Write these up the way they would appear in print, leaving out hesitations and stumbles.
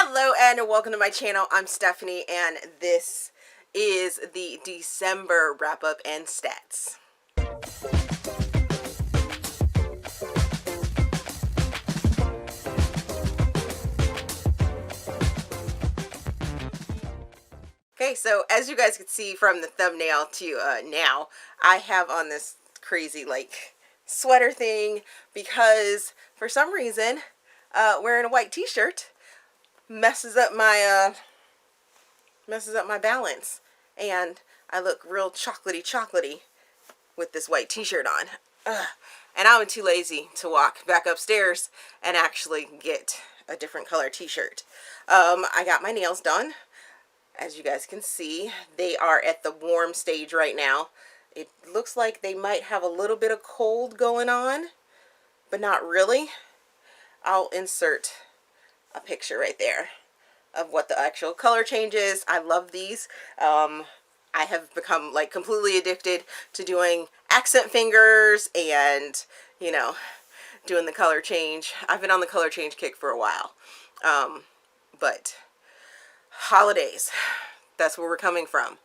Hello and welcome to my channel. I'm Stephanie and this is the December wrap-up and stats. Okay, so as you guys can see from the thumbnail to now, I have on this crazy like sweater thing because for some reason wearing a white t-shirt messes up my balance, and I look real chocolatey with this white t-shirt on. And I'm too lazy to walk back upstairs and actually get a different color t-shirt. I got my nails done. As you guys can see, they are at the warm stage right now. It looks like they might have a little bit of cold going on, but not really. I'll insert a picture right there of what the actual color change is. I love these. I have become like completely addicted to doing accent fingers and, you know, doing the color change. I've been on the color change kick for a while. But holidays, that's where we're coming from.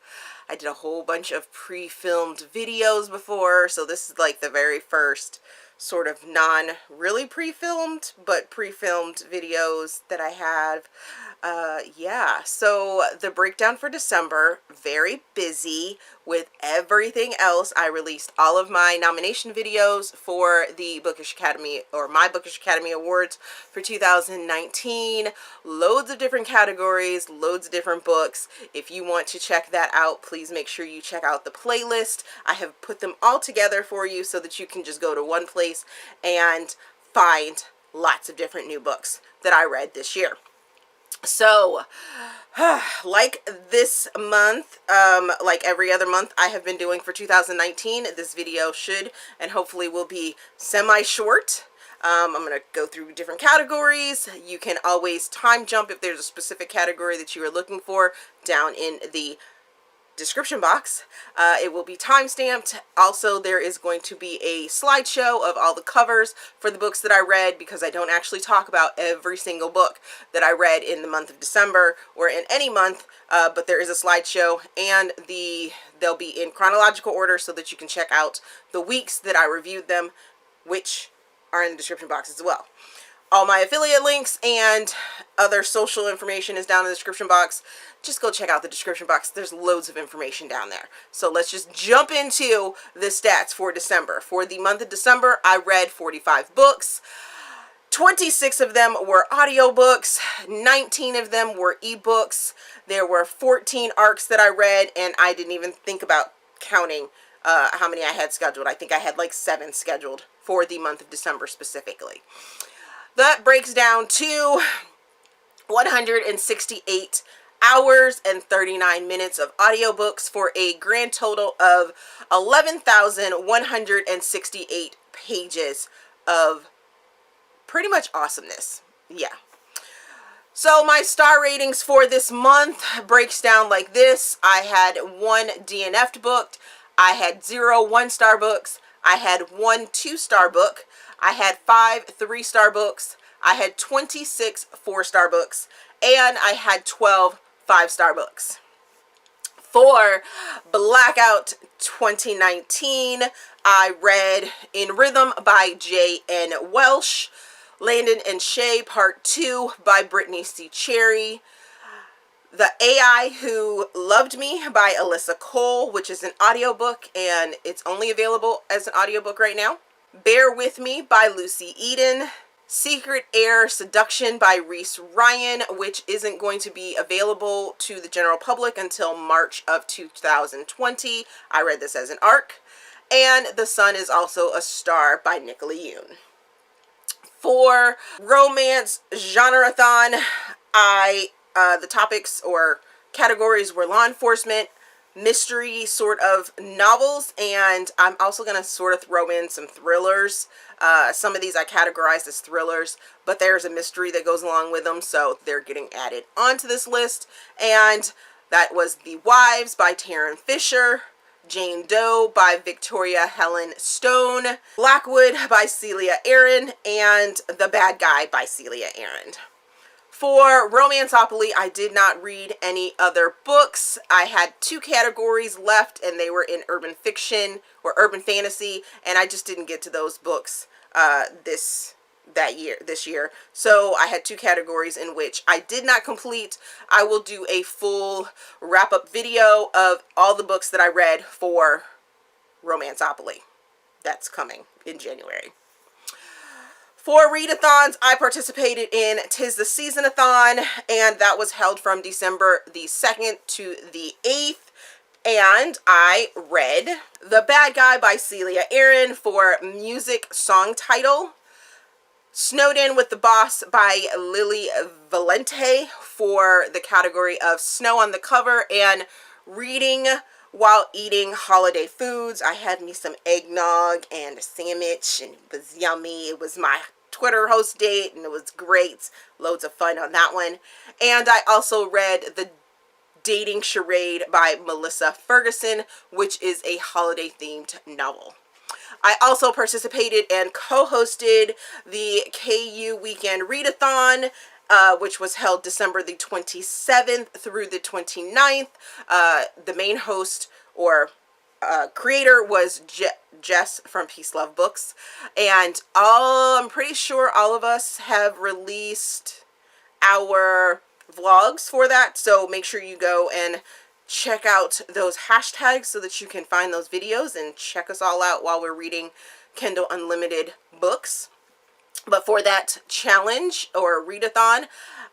I did a whole bunch of pre-filmed videos before, so this is like the very first sort of really pre-filmed, but pre-filmed videos that I have. Yeah, so the breakdown for December, very busy with everything else. I released all of my nomination videos for the Bookish Academy, or my Bookish Academy Awards for 2019. Loads of different categories, loads of different books. If you want to check that out, please make sure you check out the playlist. I have put them all together for you so that you can just go to one place and find lots of different new books that I read this year. So, like this month, like every other month I have been doing for 2019, this video should and hopefully will be semi-short. I'm going to go through different categories. You can always time jump if there's a specific category that you are looking for down in the description box. It will be time-stamped. Also, there is going to be a slideshow of all the covers for the books that I read, because I don't actually talk about every single book that I read in the month of December or in any month, but there is a slideshow, and they'll be in chronological order so that you can check out the weeks that I reviewed them, which are in the description box as well. All my affiliate links and other social information is down in the description box. Just go check out the description box. There's loads of information down there. So let's just jump into the stats for December. For the month of December, I read 45 books. 26 of them were audiobooks. 19 of them were ebooks. There were 14 arcs that I read, and I didn't even think about counting how many I had scheduled. I think I had like 7 scheduled for the month of December specifically. That breaks down to 168 hours and 39 minutes of audiobooks for a grand total of 11,168 pages of pretty much awesomeness. Yeah. So my star ratings for this month breaks down like this. I had 1 DNF'd book. I had 0 1-star books. I had 1 2-star book. I had 5 3-star books. I had 26 4-star books. And I had 12 5-star books. For Blackout 2019, I read In Rhythm by J.N. Welsh, Landon and Shay Part 2 by Brittany C. Cherry, The AI Who Loved Me by Alyssa Cole, which is an audiobook, and it's only available as an audiobook right now. Bear With Me by Lucy Eden. Secret Air Seduction by Reese Ryan, which isn't going to be available to the general public until March of 2020. I read this as an ARC. And The Sun Is Also a Star by Nicola Yoon. For Romance Genreathon, the topics or categories were law enforcement, mystery sort of novels, and I'm also going to sort of throw in some thrillers. Some of these I categorized as thrillers, but there's a mystery that goes along with them, so they're getting added onto this list. And that was The Wives by Taryn Fisher, Jane Doe by Victoria Helen Stone, Blackwood by Celia Aaron, and The Bad Guy by Celia Aaron. For Romanceopoly, I did not read any other books. I had 2 categories left, and they were in urban fiction or urban fantasy, and I just didn't get to those books this year. So I had 2 categories in which I did not complete. I will do a full wrap-up video of all the books that I read for Romanceopoly. That's coming in January. For Readathons, I participated in 'Tis the Seasonathon, and that was held from December the 2nd to the 8th. And I read The Bad Guy by Celia Aaron for music song title, Snowed In with the Boss by Lily Valente for the category of snow on the cover, and reading while eating holiday foods. I had me some eggnog and a sandwich, and it was yummy. It was my Twitter host date, and it was great. Loads of fun on that one. And I also read The Dating Charade by Melissa Ferguson, which is a holiday themed novel. I also participated and co-hosted the KU Weekend Readathon, which was held December the 27th through the 29th. The main host or creator was Jess from Peace Love Books, and I'm pretty sure all of us have released our vlogs for that, so make sure you go and check out those hashtags so that you can find those videos and check us all out while we're reading Kindle Unlimited books. But for that challenge or readathon,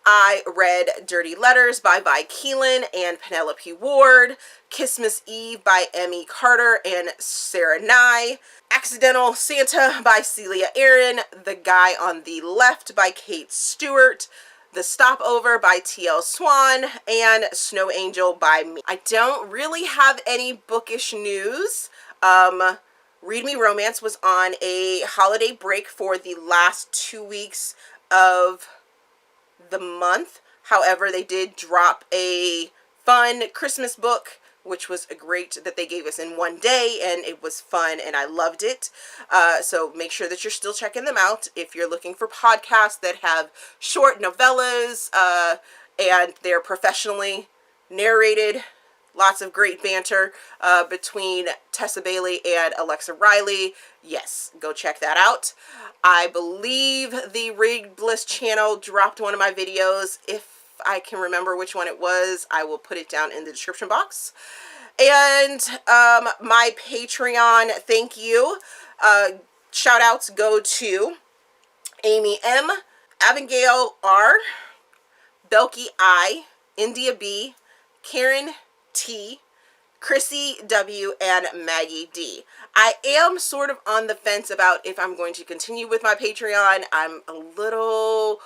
I read Dirty Letters by Vi Keelan and Penelope Ward, Christmas Eve by Emmy Carter and Sarah Nye, Accidental Santa by Celia Aaron, The Guy on the Left by Kate Stewart, The Stopover by T.L. Swan, and Snow Angel by me. I don't really have any bookish news. Read Me Romance was on a holiday break for the last 2 weeks of the month. However, they did drop a fun Christmas book, which was great that they gave us in one day, and it was fun and I loved it. So make sure that you're still checking them out if you're looking for podcasts that have short novellas and they're professionally narrated. Lots of great banter between Tessa Bailey and Alexa Riley. Yes, go check that out. I believe the Read Bliss channel dropped one of my videos. If I can remember which one it was, I will put it down in the description box. And my Patreon, thank you. Shout outs go to Amy M, Abigail R, Bekki I, India B, Karen T, Krissy W, and Maggie D. I am sort of on the fence about if I'm going to continue with my Patreon. I'm a little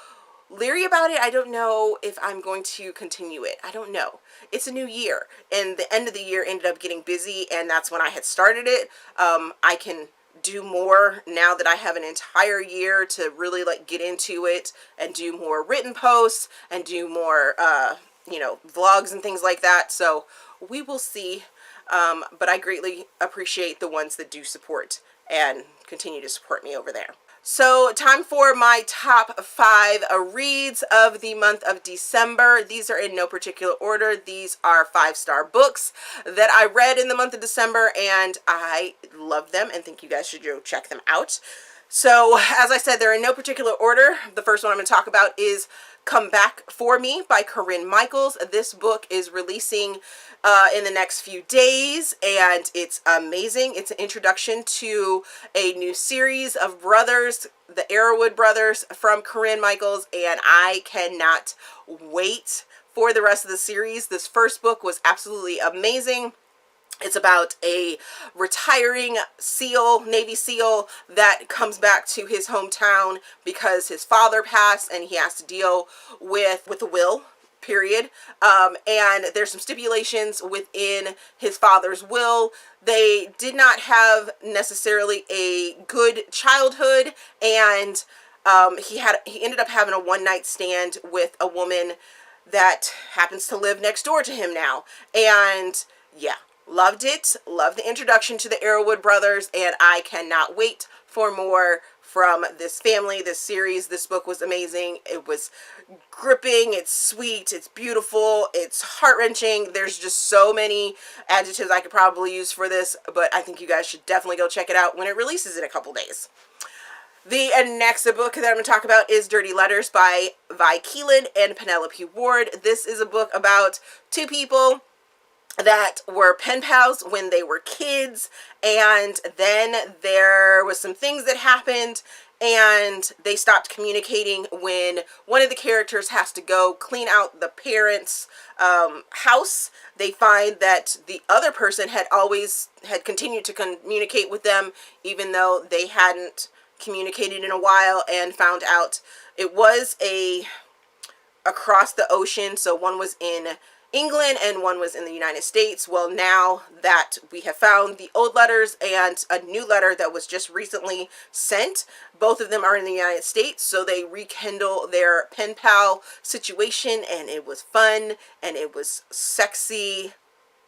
leery about it. I don't know if I'm going to continue it. I don't know. It's a new year, and the end of the year ended up getting busy, and that's when I had started it. I can do more now that I have an entire year to really like get into it and do more written posts and do more you know, vlogs and things like that. So we will see. But I greatly appreciate the ones that do support and continue to support me over there. So time for my top 5 reads of the month of December. These are in no particular order. These are 5-star books that I read in the month of December, and I love them and think you guys should go check them out. So as I said, they're in no particular order. The first one I'm going to talk about is Come Back For Me by Corinne Michaels. This book is releasing in the next few days, and it's amazing. It's an introduction to a new series of brothers, the Arrowwood brothers from Corinne Michaels, and I cannot wait for the rest of the series. This first book was absolutely amazing. It's about a retiring SEAL, Navy SEAL, that comes back to his hometown because his father passed and he has to deal with a will, period. And there's some stipulations within his father's will. They did not have necessarily a good childhood, and he ended up having a one-night stand with a woman that happens to live next door to him now. And yeah. Loved it. Loved the introduction to the Arrowwood brothers, and I cannot wait for more from this family, this series. This book was amazing. It was gripping, it's sweet, it's beautiful, it's heart-wrenching. There's just so many adjectives I could probably use for this, but I think you guys should definitely go check it out when it releases in a couple days. The next book that I'm going to talk about is Dirty Letters by Vi Keelan and Penelope Ward. This is a book about two people that were pen pals when they were kids, and then there was some things that happened and they stopped communicating when one of the characters has to go clean out the parents' house. They find that the other person had continued to communicate with them even though they hadn't communicated in a while, and found out it was across the ocean. So one was in England and one was in the United States. Well, now that we have found the old letters and a new letter that was just recently sent, both of them are in the United States, so they rekindle their pen pal situation, and it was fun and it was sexy.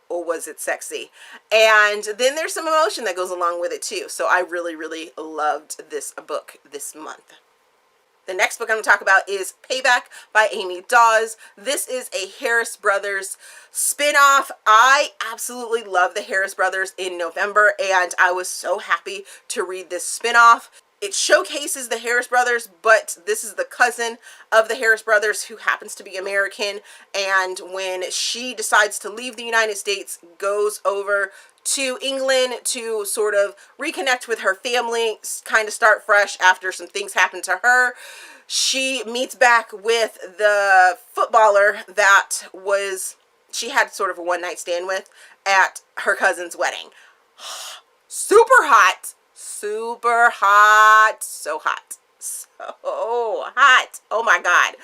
Or was it sexy? And then there's some emotion that goes along with it too. So I really, really loved this book this month. The next book I'm going to talk about is Payback by Amy Dawes. This is a Harris Brothers spin-off. I absolutely love the Harris Brothers in November, and I was so happy to read this spin-off. It showcases the Harris Brothers, but this is the cousin of the Harris Brothers who happens to be American, and when she decides to leave the United States, goes over to England to sort of reconnect with her family, kind of start fresh after some things happen to her. She meets back with the footballer that she had sort of a one-night stand with at her cousin's wedding. Super hot. Super hot. So hot. So hot. Oh my God.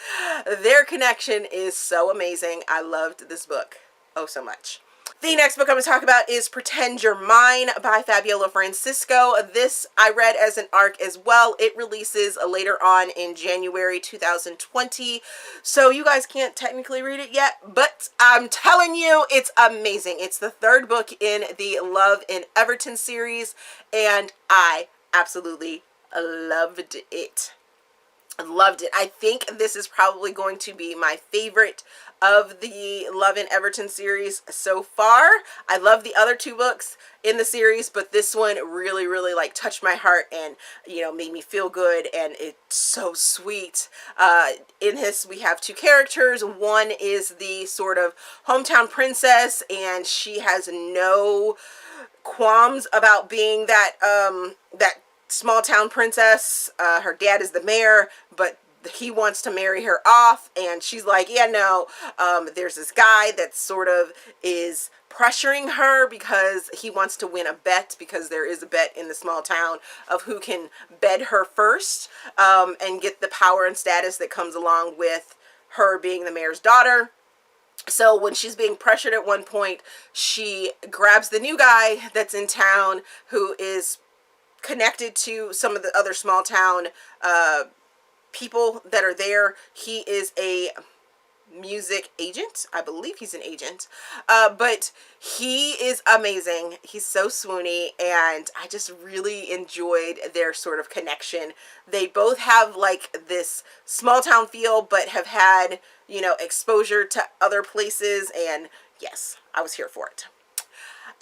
Their connection is so amazing. I loved this book oh so much. The next book I'm going to talk about is Pretend You're Mine by Fabiola Francisco. This I read as an ARC as well. It releases later on in January 2020. So you guys can't technically read it yet, but I'm telling you, it's amazing. It's the third book in the Love in Everton series, and I absolutely loved it. Loved it. I think this is probably going to be my favorite of the Love in Everton series so far. I love the other two books in the series, but this one really, really like touched my heart and, you know, made me feel good, and it's so sweet. In this, we have two characters. One is the sort of hometown princess, and she has no qualms about being that small town princess. Her dad is the mayor, but he wants to marry her off, and she's like, yeah, no. There's this guy that sort of is pressuring her because he wants to win a bet, because there is a bet in the small town of who can bed her first, and get the power and status that comes along with her being the mayor's daughter. So when she's being pressured at one point, she grabs the new guy that's in town who is connected to some of the other small town people that are there. He is a music agent. I believe he's an agent. But he is amazing. He's so swoony, and I just really enjoyed their sort of connection. They both have like this small town feel, but have had, you know, exposure to other places, and yes, I was here for it.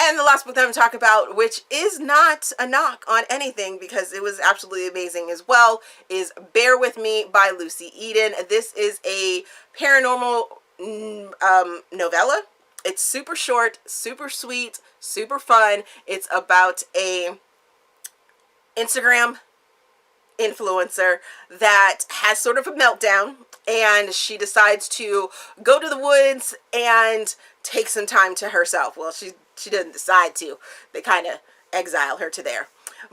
And the last book that I'm talking about, which is not a knock on anything because it was absolutely amazing as well, is Bear With Me by Lucy Eden. This is a paranormal novella. It's super short, super sweet, super fun. It's about a Instagram influencer that has sort of a meltdown, and she decides to go to the woods and take some time to herself. Well, she doesn't decide to. They kind of exile her to there.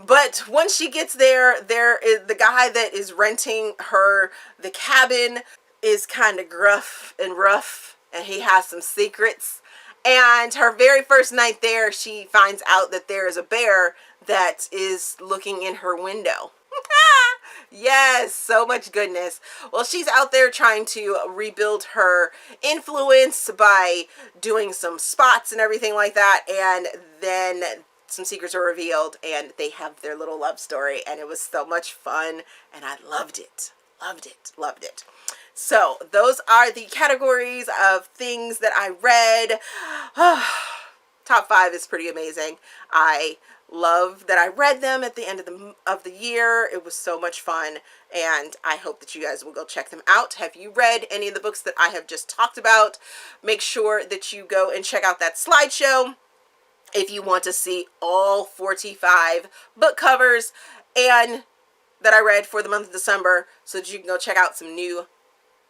But once she gets there, there is the guy that is renting her the cabin is kind of gruff and rough, and he has some secrets. And her very first night there, she finds out that there is a bear that is looking in her window. Yes, so much goodness. Well, she's out there trying to rebuild her influence by doing some spots and everything like that, and then some secrets are revealed, and they have their little love story, and it was so much fun, and I loved it. Loved it. Loved it. So those are the categories of things that I read. Top 5 is pretty amazing. I love that I read them at the end of the year. It was so much fun, and I hope that you guys will go check them out. Have you read any of the books that I have just talked about? Make sure that you go and check out that slideshow if you want to see all 45 book covers and that I read for the month of December, so that you can go check out some new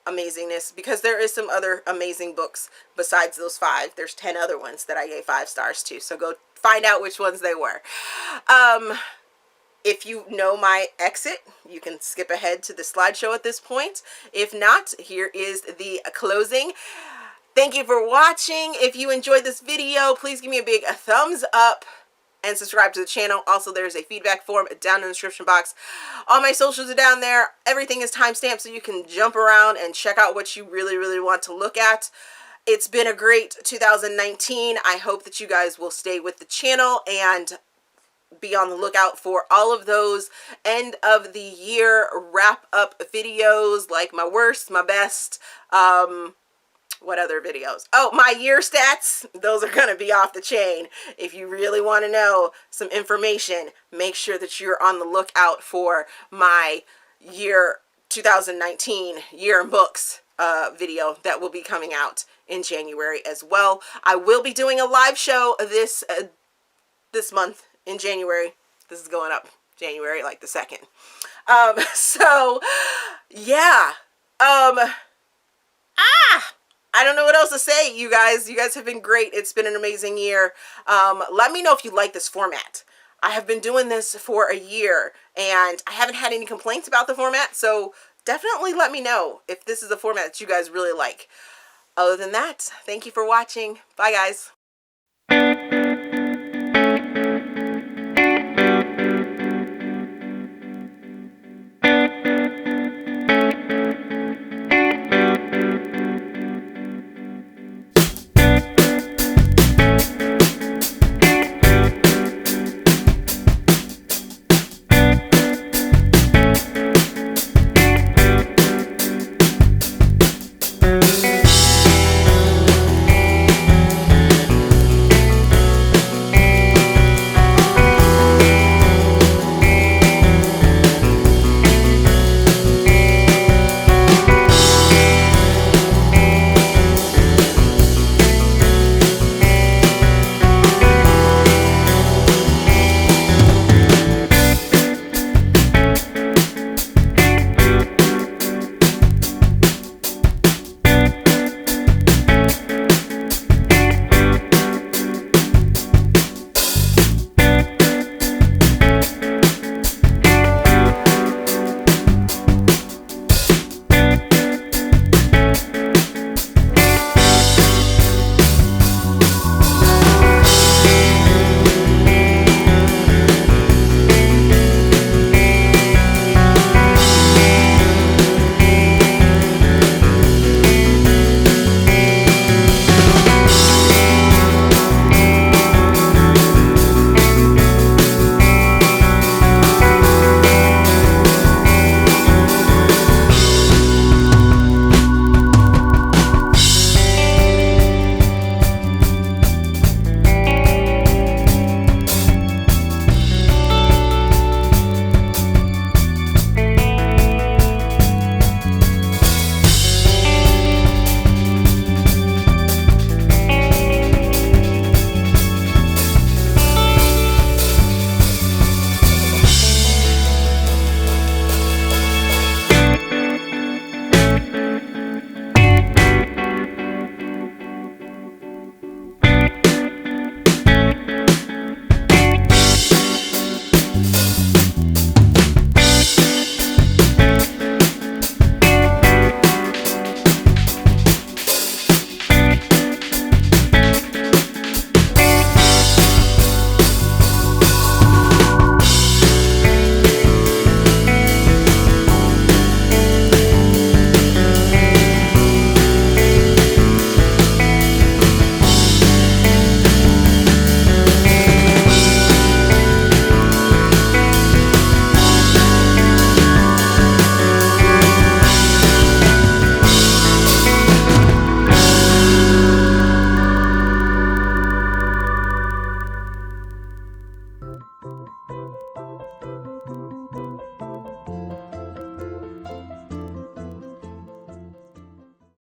amazingness, because there is some other amazing books besides those 5. There's 10 other ones that I gave 5 stars to, so go find out which ones they were. If you know my exit, you can skip ahead to the slideshow at this point. If not, here is the closing. Thank you for watching. If you enjoyed this video, please give me a big thumbs up and subscribe to the channel. Also, there's a feedback form down in the description box. All my socials are down there. Everything is timestamped, so you can jump around and check out what you really, really want to look at. It's been a great 2019. I hope that you guys will stay with the channel and be on the lookout for all of those end of the year wrap up videos, like my worst, my best, what other videos? Oh, my year stats. Those are going to be off the chain. If you really want to know some information, make sure that you're on the lookout for my year 2019 year in books video that will be coming out in January as well. I will be doing a live show this month in January. This is going up January like the 2nd. So yeah. I don't know what else to say, you guys. You guys have been great. It's been an amazing year. Let me know if you like this format. I have been doing this for a year, and I haven't had any complaints about the format, so definitely let me know if this is a format that you guys really like. Other than that, thank you for watching. Bye, guys.